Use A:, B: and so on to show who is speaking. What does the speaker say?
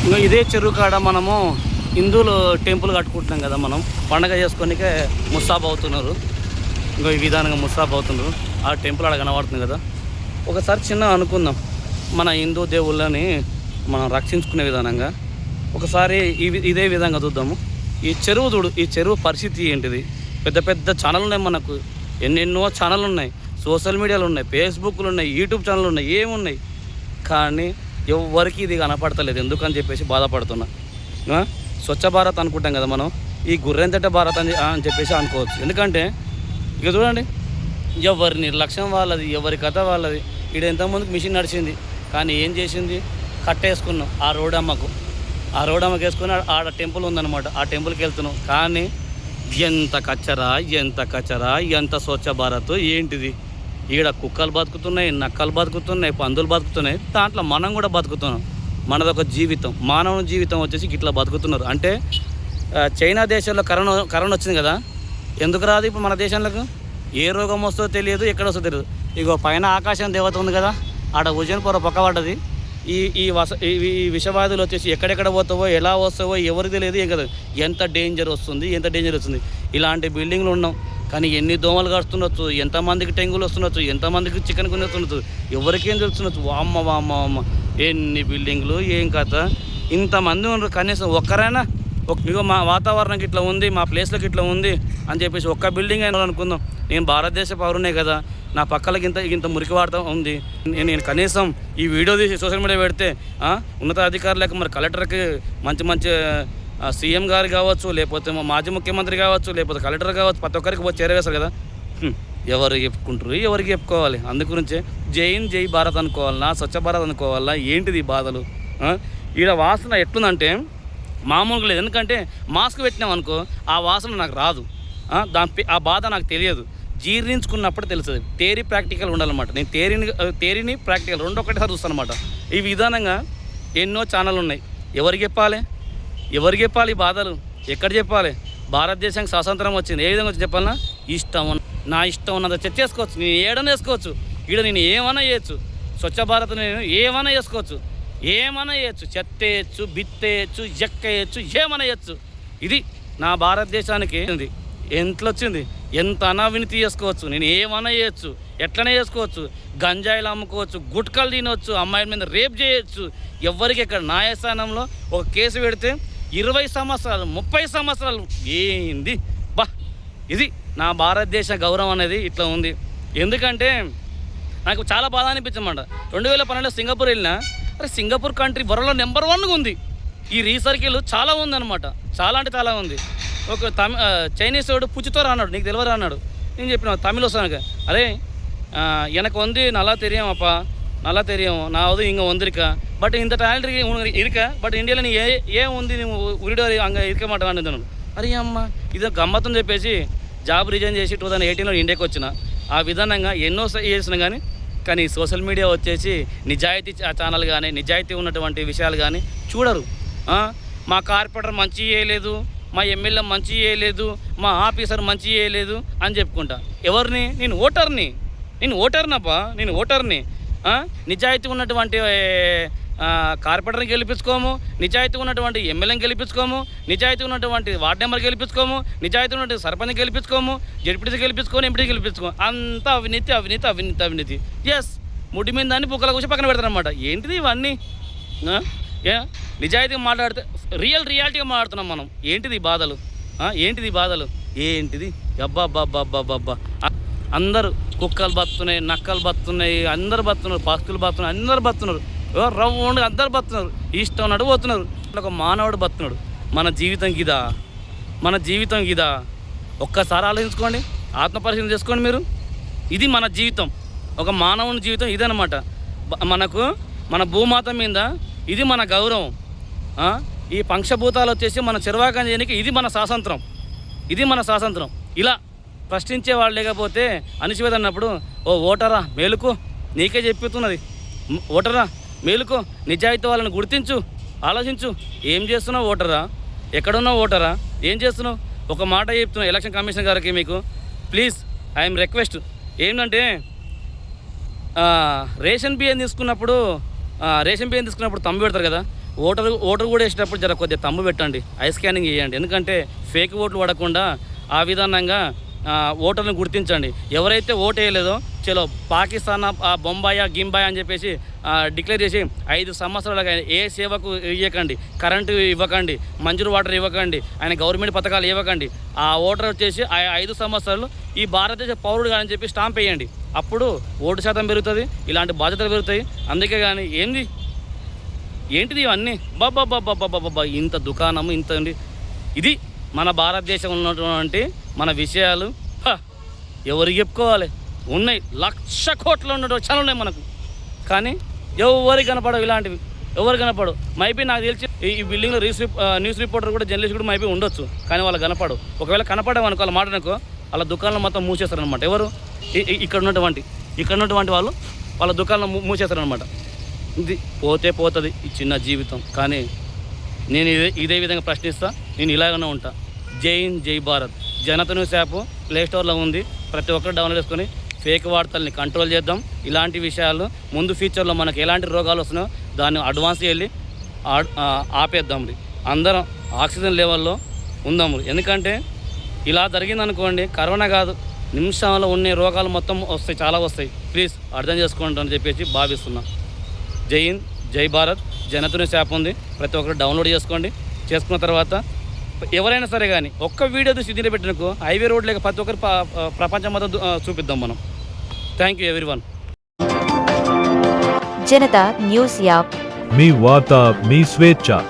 A: ఇంకా ఇదే చెరువు కాడ మనము హిందువులు టెంపుల్ కట్టుకుంటున్నాం కదా, మనం పండగ చేసుకోనికే ముస్తాబ్ అవుతున్నారు. ఇంకో ఈ విధానంగా ముస్తాబ్ అవుతున్నారు. ఆ టెంపుల్ ఆడ కనబడుతుంది కదా. ఒకసారి చిన్న అనుకుందాం, మన హిందూ దేవుళ్ళని మనం రక్షించుకునే విధానంగా ఒకసారి ఇదే విధంగా చూద్దాము. ఈ చెరువు చూడు, ఈ చెరువు పరిస్థితి ఏంటిది? పెద్ద పెద్ద ఛానల్ ఉన్నాయి, మనకు ఎన్నెన్నో ఛానల్ ఉన్నాయి, సోషల్ మీడియాలు ఉన్నాయి, ఫేస్బుక్లు ఉన్నాయి, యూట్యూబ్ ఛానల్ ఉన్నాయి, ఏమున్నాయి, కానీ ఎవరికి ఇది కనపడతలేదు. ఎందుకని చెప్పేసి బాధపడుతున్నా. స్వచ్ఛ భారత్ అనుకుంటాం కదా మనం, ఈ గుర్రెంతట భారత్ అని చెప్పేసి అనుకోవచ్చు. ఎందుకంటే ఇక చూడండి, ఎవరి నిర్లక్ష్యం వాళ్ళది, ఎవరి కథ వాళ్ళది. ఇక్కడ ఎంతమందికి మిషన్ నడిచింది, కానీ ఏం చేసింది? కట్టేసుకున్నాం ఆ రోడ్ అమ్మకు. ఆ రోడ్ అమ్మకు వేసుకుని ఆడ టెంపుల్ ఉందన్నమాట, ఆ టెంపుల్కి వెళ్తున్నాం. కానీ ఎంత కచ్చరా, ఎంత కచ్చరా, ఎంత స్వచ్ఛ భారత్ ఏంటిది? ఈడ కుక్కలు బతుకుతున్నాయి, నక్కలు బతుకుతున్నాయి, పందులు బతుకుతున్నాయి, దాంట్లో మనం కూడా బతుకుతున్నాం. మనదొక జీవితం, మానవ జీవితం వచ్చేసి ఇట్లా బతుకుతున్నారు. అంటే చైనా దేశంలో కరోనా వచ్చింది కదా, ఎందుకు రాదు ఇప్పుడు మన దేశంలోకి? ఏ రోగం వస్తుందో తెలియదు, ఎక్కడ వస్తుందో తెలియదు. ఇగో పైన ఆకాశం దేవత ఉంది కదా, ఆడ ఉజన్ పొర పక్క పడ్డది. ఈ విషవాదులు వచ్చేసి ఎక్కడెక్కడ పోతావో, ఎలా వస్తావో ఎవరికి తెలియదు, ఏం కదా. ఎంత డేంజర్ వస్తుంది. ఇలాంటి బిల్డింగ్లు ఉన్నాం, కానీ ఎన్ని దోమలు కడుతుండొచ్చు, ఎంతమందికి టెంగులు వస్తుండొచ్చు, ఎంతమందికి చికెన్ కొని వస్తుండొచ్చు, ఎవరికేం తెలుస్తుండొచ్చు. వామ్మ ఎన్ని బిల్డింగ్లు, ఏం కథ, ఇంతమంది ఉన్నారు. కనీసం ఒక్కరైనా ఇగో మా వాతావరణంకి ఇట్లా ఉంది, మా ప్లేస్లోకి ఇట్లా ఉంది అని చెప్పేసి ఒక్క బిల్డింగ్ అయినా అనుకుందాం. నేను భారతదేశ పౌరునే కదా, నా పక్కలకి ఇంత మురికి వాడతా ఉంది. నేను కనీసం ఈ వీడియో తీసి సోషల్ మీడియా పెడితే ఉన్నతాధికారులకు, మరి కలెక్టర్కి, మంచి సీఎం గారు కావచ్చు, లేకపోతే మా మాజీ ముఖ్యమంత్రి కావచ్చు, లేకపోతే కలెక్టర్ కావచ్చు, ప్రతి ఒక్కరికి పోయి చేరవేస్తారు కదా. ఎవరు చెప్పుకుంటారు, ఎవరికి చెప్పుకోవాలి? అందుగురించే జై భారత్ అనుకోవాలన్నా, స్వచ్ఛ భారత్ అనుకోవాలన్నా, ఏంటిది ఈ బాధలు? ఈడ వాసన ఎట్లుందంటే మామూలుగా లేదు. ఎందుకంటే మాస్క్ పెట్టినాం అనుకో, ఆ వాసన నాకు రాదు, ఆ బాధ నాకు తెలియదు. జీర్ణించుకున్నప్పుడు తెలుస్తుంది. థియరీ ప్రాక్టికల్ ఉండాలన్నమాట. నేను థియరీని ప్రాక్టికల్ రెండు ఒకటిసారి చూస్తాను అనమాట. ఈ విధానంగా ఎన్నో ఛానల్ ఉన్నాయి. ఎవరికి చెప్పాలి ఈ బాధలు? ఎక్కడ చెప్పాలి? భారతదేశానికి స్వాతంత్రం వచ్చింది, ఏ విధంగా వచ్చి చెప్పాలన్నా, నా ఇష్టం ఉన్నది చర్చేసుకోవచ్చు, నేను ఏడని వేసుకోవచ్చు, ఈడ నేను ఏమైనా చేయొచ్చు. స్వచ్ఛ భారత్ నేను ఏమైనా చేసుకోవచ్చు, చెత్త వేయచ్చు, బిత్తేయచ్చు, ఎక్కేయచ్చు, ఏమైనా వేయచ్చు. ఇది నా భారతదేశానికి ఎంత వచ్చింది, ఎంత అనావినీతి చేసుకోవచ్చు, నేను ఏమైనా చేయొచ్చు, ఎట్లనే చేసుకోవచ్చు. గంజాయిలు అమ్ముకోవచ్చు, గుట్కలు తినవచ్చు, అమ్మాయిల మీద రేప్ చేయొచ్చు. ఎవరికి ఎక్కడ న్యాయస్థానంలో ఒక కేసు పెడితే 20 సంవత్సరాలు 30 సంవత్సరాలు ఏంది ఇది నా భారతదేశ గౌరవం అనేది ఇట్లా ఉంది. ఎందుకంటే నాకు చాలా బాధ అనిపించమాట. 2012లో సింగపూర్ వెళ్ళినా, అరే సింగపూర్ కంట్రీ వరల్డ్లో నెంబర్ 1గా ఉంది. ఈ రీసర్కిల్ చాలా ఉందన్నమాట, చాలా అంటే చాలా ఉంది. ఒక చైనీస్ వాడు పుచ్చితో అన్నాడు, నీకు తెలియదు అన్నాడు. నేను చెప్పిన తమిళ వస్తాను, అరే எனக்கு வந்து நல்லா தெரியும் அப்பா, நல்லா தெரியும், நான் வந்து இங்கே வந்திருக்கேன், பட் இந்த டேலண்ட் இருக்க, பட் ఇండియాలో ఏం ఉంది, నువ్వు ఉరిడో అంగ ఇరక మాట్లాడి అన్నాడు. అరే అమ్మ ఇది గమ్మత్తని చెప్పేసి జాబ్ రిజైన్ చేసి 2018లో ఇండియాకి వచ్చిన. ఆ విధానంగా ఎన్నో చేసిన కానీ సోషల్ మీడియా వచ్చేసి నిజాయితీ ఛానల్ కానీ, నిజాయితీ ఉన్నటువంటి విషయాలు కానీ చూడరు. మా కార్పొరేటర్ మంచి చేయలేదు, మా ఎమ్మెల్యే మంచి చేయలేదు, మా ఆఫీసర్ మంచి చేయలేదు అని చెప్పుకుంటా. ఎవరిని? నేను ఓటర్ని. నిజాయితీ ఉన్నటువంటి కార్పొరేటర్ని గెలిపించుకోము, నిజాయితీ ఉన్నటువంటి ఎమ్మెల్యేని గెలిపించుకోము, నిజాయితీ ఉన్నటువంటి వార్డు మెంబర్ గెలిపించుకోము, నిజాయితీ ఉన్నటువంటి సర్పంచ్ గెలిపించుకోము, జడ్పీటీసీ గెలిపించుకోము, ఎంపీటీ గెలిపించుకోము. అంతా అవినీతి. ఎస్, ముడి మీద దాన్ని బుక్కల కూర్చొని పక్కన పెడతారనమాట. ఏంటిది ఇవన్నీ? నిజాయితీగా మాట్లాడితే రియాలిటీగా మాట్లాడుతున్నాం మనం. ఏంటిది బాధలు? ఏంటిది? అబ్బా అందరూ కుక్కలు బతున్నాయి, నక్కలు బతున్నాయి, అందరు బతున్నారు, పక్షులు బతున్నాయి, అందరు బతున్నారు, రవ్వండి అందరు బతున్నారు, ఇష్టం ఉన్నట్టు పోతున్నారు. ఒక మానవుడు బతున్నాడు. మన జీవితం గిదా? ఒక్కసారి ఆలోచించుకోండి, ఆత్మపరిశీలన చేసుకోండి మీరు. ఇది మన జీవితం, ఒక మానవుని జీవితం ఇదనమాట. మన భూమాత మీద ఇది మన గౌరవం. ఈ పంచభూతాలు వచ్చేసి మన చిరవాకం చేయడానికి ఇది మన స్వాతంత్రం. ఇలా ప్రశ్నించే వాళ్ళు లేకపోతే అణిచివేత అన్నప్పుడు, ఓ ఓటరా మేలుకో, నీకే చెప్పుతున్నది, ఓటరా మేలుకో, నిజాయితీ వాళ్ళని గుర్తించు, ఆలోచించు. ఏం చేస్తున్నావు ఓటరా? ఎక్కడున్నావు ఓటరా? ఏం చేస్తున్నావు? ఒక మాట చెప్తున్నా ఎలక్షన్ కమిషన్ గారికి, మీకు ప్లీజ్ ఐఎమ్ రిక్వెస్ట్ ఏంటంటే, రేషన్ బియ్యం తీసుకున్నప్పుడు తమ్మి పెడతారు కదా, ఓటర్ కూడా వేసేటప్పుడు జర కొద్దిగా తమ్ము పెట్టండి, ఐ స్కానింగ్ చేయండి. ఎందుకంటే ఫేక్ ఓట్లు పడకుండా ఆ విధానంగా ఓటర్లను గుర్తించండి. ఎవరైతే ఓటు వేయలేదో చలో పాకిస్తాన్ బొంబాయి గింబాయి అని చెప్పేసి డిక్లేర్ చేసి 5 సంవత్సరాలుగా ఏ సేవకు ఇవ్వకండి, కరెంటు ఇవ్వకండి, మంజూరు వాటర్ ఇవ్వకండి, ఆయన గవర్నమెంట్ పథకాలు ఇవ్వకండి. ఆ ఓటర్ వచ్చేసి 5 సంవత్సరాలు ఈ భారతదేశ పౌరుడు అని చెప్పి స్టాంప్ వేయండి. అప్పుడు ఓటు శాతం పెరుగుతుంది, ఇలాంటి బాధ్యతలు పెరుగుతాయి. అందుకే కానీ ఏంటిది ఇవన్నీ బాబా ఇంత దుకాణము ఇంత ఇది మన భారతదేశంలో ఉన్నటువంటి మన విషయాలు ఎవరికి చెప్పుకోవాలి? ఉన్నాయి 1,00,000 కోట్లు ఉన్నటువంటి చాలా ఉన్నాయి మనకు, కానీ ఎవరికి కనపడవు ఇలాంటివి, ఎవరు కనపడవు. మైపీ నాకు తెలిసి ఈ బిల్డింగ్లో న్యూస్ రిపోర్టర్ కూడా జర్నలిస్ట్ కూడా మైపీ ఉండొచ్చు, కానీ వాళ్ళు కనపడవు. ఒకవేళ కనపడేవనుకో వాళ్ళ మాటనుకో వాళ్ళ దుకాణం మొత్తం మూసేస్తారనమాట. ఎవరు? ఇక్కడ ఉన్నటువంటి వాళ్ళు వాళ్ళ దుకాణం మూసేస్తారనమాట. ఇది పోతుంది ఈ చిన్న జీవితం. కానీ నేను ఇదే విధంగా ప్రశ్నిస్తా, నేను ఇలాగనే ఉంటా. జై హింద్, జై భారత్. జనత న్యూస్ యాప్ ప్లేస్టోర్లో ఉంది, ప్రతి ఒక్కరు డౌన్లోడ్ చేసుకొని ఫేక్ వార్తల్ని కంట్రోల్ చేద్దాం. ఇలాంటి విషయాలు ముందు ఫ్యూచర్లో మనకు ఎలాంటి రోగాలు వస్తున్నాయో దాన్ని అడ్వాన్స్ వెళ్ళి ఆపేద్దాం. అందరం ఆక్సిజన్ లెవెల్లో ఉందాము. ఎందుకంటే ఇలా జరిగిందనుకోండి, కరోనా కాదు, నిమిషంలో ఉన్న రోగాలు మొత్తం వస్తాయి, చాలా వస్తాయి. ప్లీజ్ అర్థం చేసుకోండి అని చెప్పేసి భావిస్తున్నా. జై హింద్, జై భారత్. జనత న్యూస్ యాప్ ఉంది, ప్రతి ఒక్కరు డౌన్లోడ్ చేసుకోండి. చేసుకున్న తర్వాత ఎవరైనా సరే కానీ ఒక్క వీడియో చూసి దీని పెట్టినకు హైవే రోడ్ లేక ప్రతి ఒక్కరు ప్రపంచం మొత్తం చూపిద్దాం మనం. Thank you everyone.
B: Janata news app,
C: మీ వార్త మీ స్వేచ్ఛ.